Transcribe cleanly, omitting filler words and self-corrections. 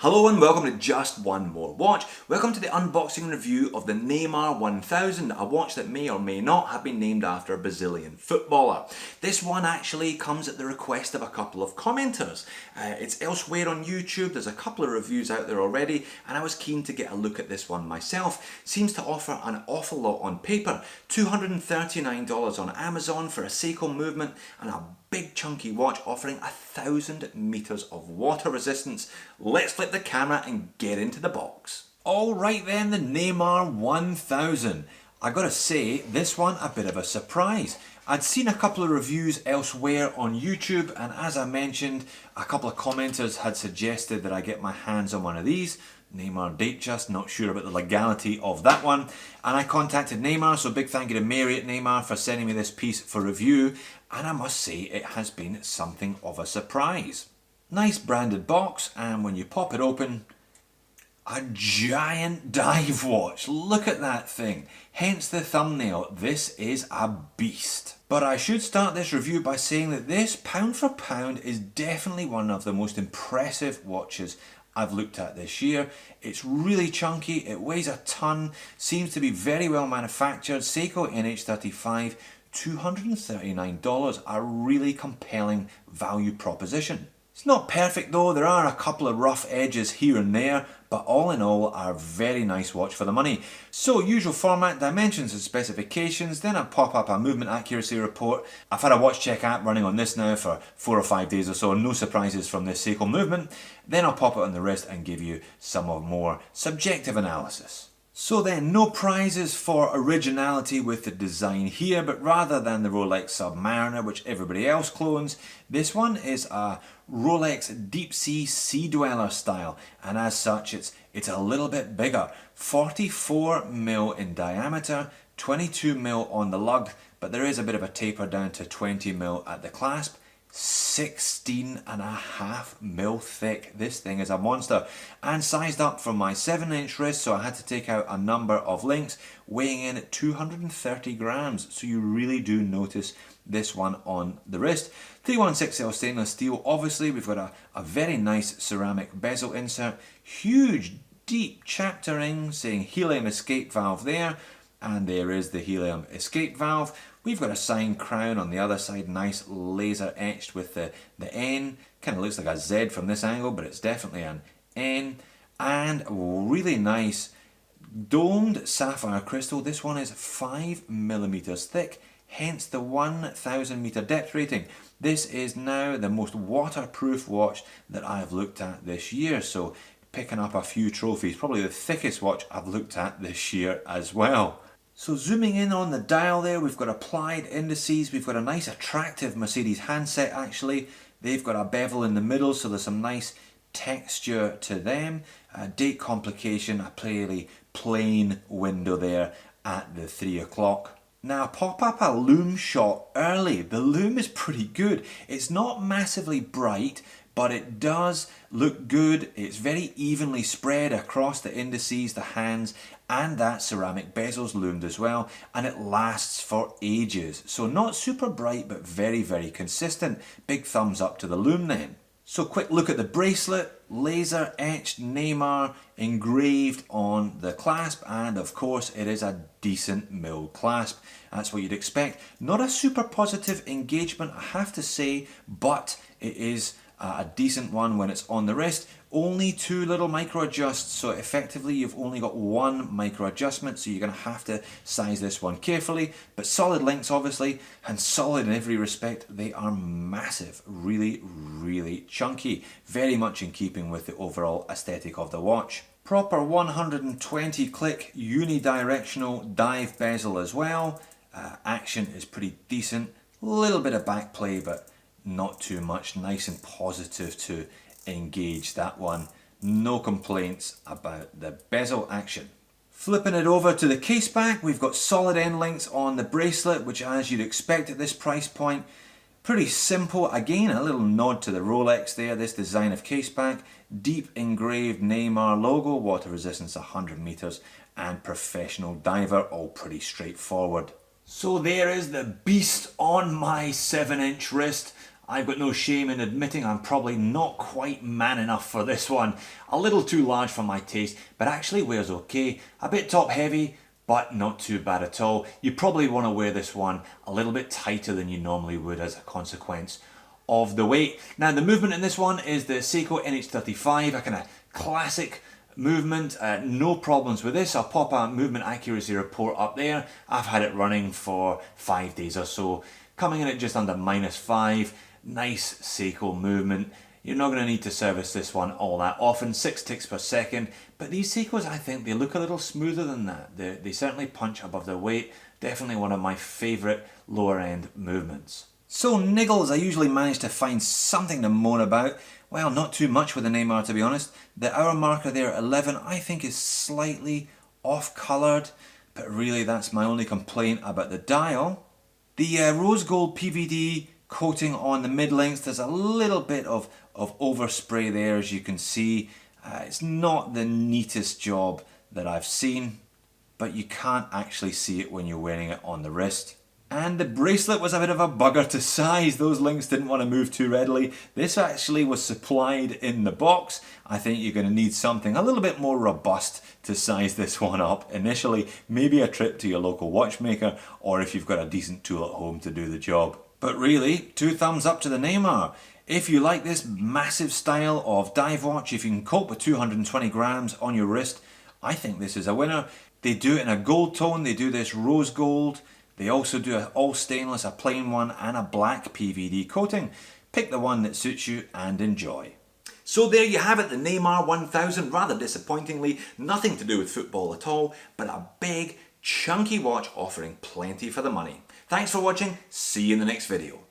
Hello and welcome to Just One More Watch. Welcome to the unboxing review of the Neymar 1000, a watch that may or may not have been named after a Brazilian footballer. This one actually comes at the request of a couple of commenters. It's elsewhere on YouTube, there's a couple of reviews out there already, and I was keen to get a look at this one myself. Seems to offer an awful lot on paper. $239 on Amazon for a Seiko movement and a big chunky watch offering 1,000 meters of water resistance. Let's flip the camera and get into the box. Alright then, the Neymar 1000. I gotta say, this one a bit of a surprise. I'd seen a couple of reviews elsewhere on YouTube, and as I mentioned, a couple of commenters had suggested that I get my hands on one of these. Neymar Datejust, not sure about the legality of that one. And I contacted Neymar, so big thank you to Mary at Neymar for sending me this piece for review. And I must say, it has been something of a surprise. Nice branded box, and when you pop it open, a giant dive watch. Look at that thing. Hence the thumbnail. This is a beast. But I should start this review by saying that this, pound for pound, is definitely one of the most impressive watches I've looked at this year. It's really chunky, it weighs a ton, seems to be very well manufactured. Seiko NH35, $239, a really compelling value proposition. It's not perfect though, there are a couple of rough edges here and there, but all in all a very nice watch for the money. So usual format, dimensions and specifications, then I pop up a movement accuracy report. I've had a watch check app running on this now for 4 or 5 days or so, no surprises from this Seiko movement. Then I'll pop it on the wrist and give you some of more subjective analysis. So then, no prizes for originality with the design here, but rather than the Rolex Submariner, which everybody else clones, this one is a Rolex Deep Sea Sea Dweller style, and as such it's a little bit bigger. 44mm in diameter, 22mm on the lug, but there is a bit of a taper down to 20mm at the clasp. 16.5mm thick. This thing is a monster, and sized up from my 7-inch wrist, so I had to take out a number of links, weighing in at 230 grams, so you really do notice this one on the wrist. 316L stainless steel. Obviously we've got a very nice ceramic bezel insert, huge deep chapter ring saying helium escape valve there, and there is the helium escape valve. We've got a signed crown on the other side, nice laser etched with the N. Kind of looks like a Z from this angle, but it's definitely an N. And really nice domed sapphire crystal. This one is 5mm thick, hence the 1,000 meter depth rating. This is now the most waterproof watch that I've looked at this year, so picking up a few trophies. Probably the thickest watch I've looked at this year as well. So zooming in on the dial there, we've got applied indices, we've got a nice attractive Mercedes handset actually. They've got a bevel in the middle, so there's some nice texture to them. Date complication, a fairly plain window there at the 3 o'clock. Now pop up a lume shot early. The lume is pretty good. It's not massively bright, but it does look good. It's very evenly spread across the indices, the hands, and that ceramic bezel's loomed as well, and it lasts for ages. So not super bright, but very, very consistent. Big thumbs up to the lume then. So quick look at the bracelet, laser etched Neymar engraved on the clasp, and of course it is a decent milled clasp. That's what you'd expect. Not a super positive engagement, I have to say, but it is a decent one when it's on the wrist. Only 2 little micro adjusts, so effectively you've only got 1 micro adjustment, so you're going to have to size this one carefully, but solid links obviously, and solid in every respect. They are massive, really, really chunky, very much in keeping with the overall aesthetic of the watch. Proper 120 click unidirectional dive bezel as well. Action is pretty decent, little bit of back play, but not too much. Nice and positive to engage that one. No complaints about the bezel action. Flipping it over to the case back, we've got solid end links on the bracelet, which as you'd expect at this price point, pretty simple. Again, a little nod to the Rolex there, this design of case back. Deep engraved Neymar logo, water resistance 100 meters, and professional diver, all pretty straightforward. So there is the beast on my 7-inch wrist. I've got no shame in admitting I'm probably not quite man enough for this one. A little too large for my taste, but actually wears okay. A bit top heavy, but not too bad at all. You probably want to wear this one a little bit tighter than you normally would as a consequence of the weight. Now the movement in this one is the Seiko NH35, a kind of classic movement. No problems with this. I'll pop a movement accuracy report up there. I've had it running for 5 days or so, coming in at just under -5. Nice Seiko movement. You're not going to need to service this one all that often, 6 ticks per second, but these Seikos, I think they look a little smoother than that. They certainly punch above their weight. Definitely one of my favourite lower end movements. So niggles, I usually manage to find something to moan about. Well, not too much with the Neymar, to be honest. The hour marker there at 11 I think is slightly off coloured, but really that's my only complaint about the dial. The rose gold PVD coating on the mid-length, there's a little bit of overspray there, as you can see. It's not the neatest job that I've seen, but you can't actually see it when you're wearing it on the wrist. And the bracelet was a bit of a bugger to size. Those links didn't want to move too readily. This actually was supplied in the box. I think you're going to need something a little bit more robust to size this one up initially. Maybe a trip to your local watchmaker, or if you've got a decent tool at home to do the job. But really, 2 thumbs up to the Neymar. If you like this massive style of dive watch, if you can cope with 220 grams on your wrist, I think this is a winner. They do it in a gold tone. They do this rose gold. They also do an all stainless, a plain one, and a black PVD coating. Pick the one that suits you and enjoy. So there you have it, the Neymar 1000. Rather disappointingly, nothing to do with football at all, but a big, chunky watch offering plenty for the money. Thanks for watching. See you in the next video.